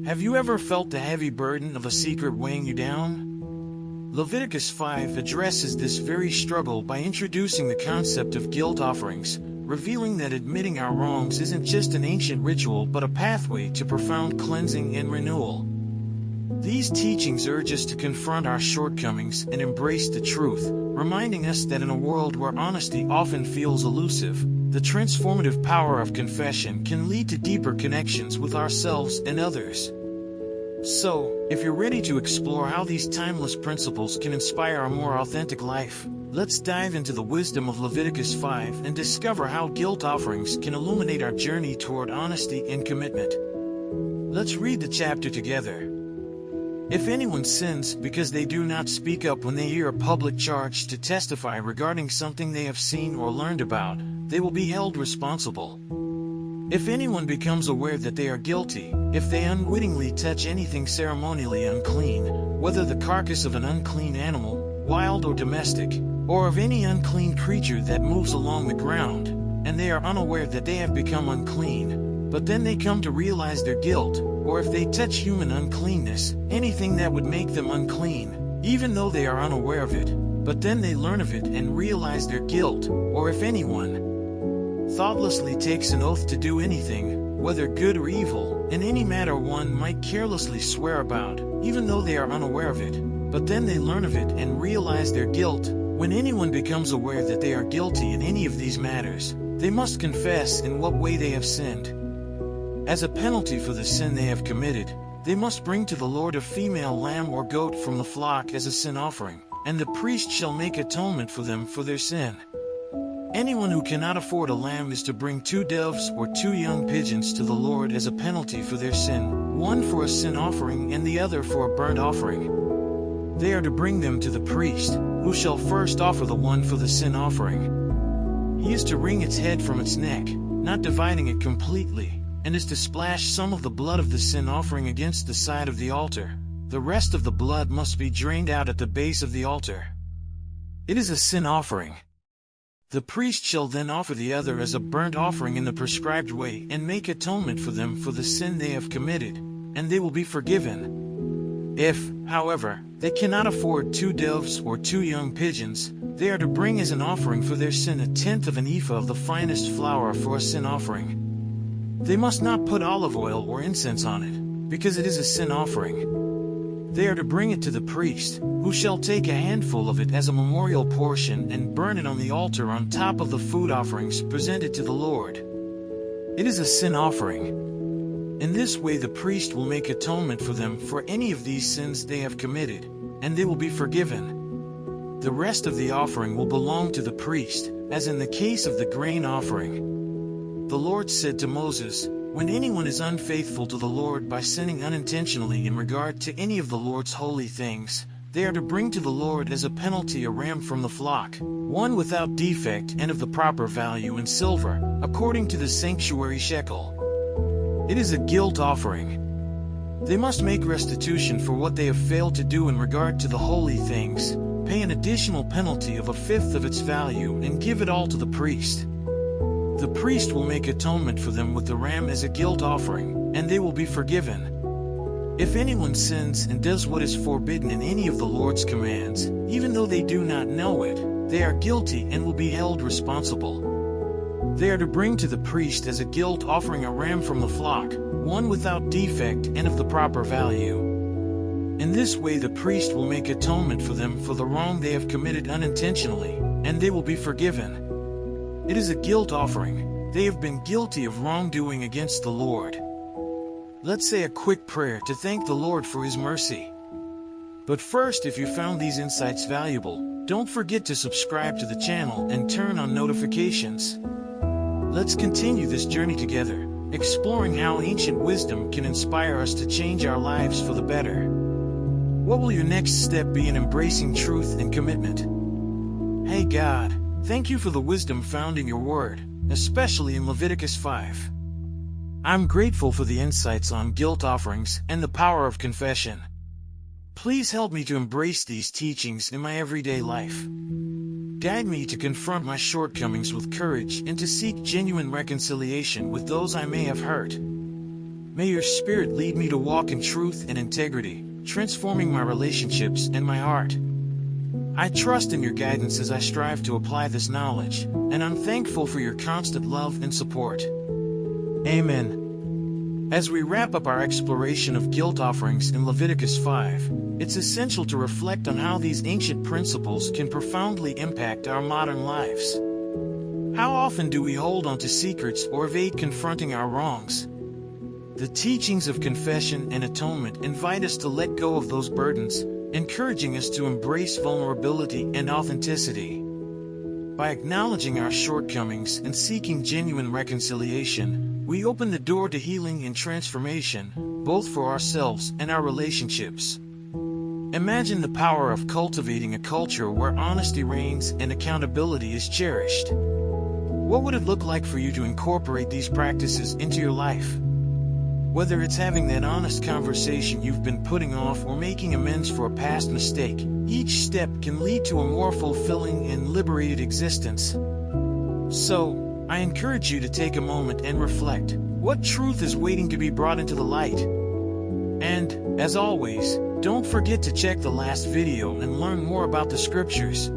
Have you ever felt the heavy burden of a secret weighing you down? Leviticus 5 addresses this very struggle by introducing the concept of guilt offerings, revealing that admitting our wrongs isn't just an ancient ritual but a pathway to profound cleansing and renewal. These teachings urge us to confront our shortcomings and embrace the truth, reminding us that in a world where honesty often feels elusive, the transformative power of confession can lead to deeper connections with ourselves and others. So, if you're ready to explore how these timeless principles can inspire a more authentic life, let's dive into the wisdom of Leviticus 5 and discover how guilt offerings can illuminate our journey toward honesty and commitment. Let's read the chapter together. If anyone sins because they do not speak up when they hear a public charge to testify regarding something they have seen or learned about, they will be held responsible. If anyone becomes aware that they are guilty, if they unwittingly touch anything ceremonially unclean, whether the carcass of an unclean animal, wild or domestic, or of any unclean creature that moves along the ground, and they are unaware that they have become unclean, but then they come to realize their guilt, or if they touch human uncleanness, anything that would make them unclean, even though they are unaware of it, but then they learn of it and realize their guilt, or if anyone thoughtlessly takes an oath to do anything, whether good or evil, in any matter one might carelessly swear about, even though they are unaware of it, but then they learn of it and realize their guilt. When anyone becomes aware that they are guilty in any of these matters, they must confess in what way they have sinned. As a penalty for the sin they have committed, they must bring to the Lord a female lamb or goat from the flock as a sin offering, and the priest shall make atonement for them for their sin. Anyone who cannot afford a lamb is to bring 2 doves or 2 young pigeons to the Lord as a penalty for their sin, one for a sin offering and the other for a burnt offering. They are to bring them to the priest, who shall first offer the one for the sin offering. He is to wring its head from its neck, not dividing it completely, and is to splash some of the blood of the sin offering against the side of the altar. The rest of the blood must be drained out at the base of the altar. It is a sin offering. The priest shall then offer the other as a burnt offering in the prescribed way and make atonement for them for the sin they have committed, and they will be forgiven. If, however, they cannot afford 2 doves or 2 young pigeons, they are to bring as an offering for their sin 1/10 of an ephah of the finest flour for a sin offering. They must not put olive oil or incense on it, because it is a sin offering. They are to bring it to the priest, who shall take a handful of it as a memorial portion and burn it on the altar on top of the food offerings presented to the Lord. It is a sin offering. In this way the priest will make atonement for them for any of these sins they have committed, and they will be forgiven. The rest of the offering will belong to the priest, as in the case of the grain offering. The Lord said to Moses, "When anyone is unfaithful to the Lord by sinning unintentionally in regard to any of the Lord's holy things, they are to bring to the Lord as a penalty a ram from the flock, one without defect and of the proper value in silver, according to the sanctuary shekel. It is a guilt offering. They must make restitution for what they have failed to do in regard to the holy things, pay an additional penalty of 1/5 of its value and give it all to the priest. The priest will make atonement for them with the ram as a guilt offering, and they will be forgiven. If anyone sins and does what is forbidden in any of the Lord's commands, even though they do not know it, they are guilty and will be held responsible. They are to bring to the priest as a guilt offering a ram from the flock, one without defect and of the proper value. In this way the priest will make atonement for them for the wrong they have committed unintentionally, and they will be forgiven. It is a guilt offering. They have been guilty of wrongdoing against the Lord. Let's say a quick prayer to thank the Lord for His mercy. But first, if you found these insights valuable, don't forget to subscribe to the channel and turn on notifications. Let's continue this journey together, exploring how ancient wisdom can inspire us to change our lives for the better. What will your next step be in embracing truth and commitment? Hey God, thank you for the wisdom found in your word, especially in Leviticus 5. I'm grateful for the insights on guilt offerings and the power of confession. Please help me to embrace these teachings in my everyday life. Guide me to confront my shortcomings with courage and to seek genuine reconciliation with those I may have hurt. May your Spirit lead me to walk in truth and integrity, transforming my relationships and my heart. I trust in your guidance as I strive to apply this knowledge, and I'm thankful for your constant love and support. Amen. As we wrap up our exploration of guilt offerings in Leviticus 5, it's essential to reflect on how these ancient principles can profoundly impact our modern lives. How often do we hold on to secrets or evade confronting our wrongs? The teachings of confession and atonement invite us to let go of those burdens, encouraging us to embrace vulnerability and authenticity. By acknowledging our shortcomings and seeking genuine reconciliation, we open the door to healing and transformation, both for ourselves and our relationships. Imagine the power of cultivating a culture where honesty reigns and accountability is cherished. What would it look like for you to incorporate these practices into your life? Whether it's having that honest conversation you've been putting off or making amends for a past mistake, each step can lead to a more fulfilling and liberated existence. So, I encourage you to take a moment and reflect. What truth is waiting to be brought into the light? And, as always, don't forget to check the last video and learn more about the scriptures.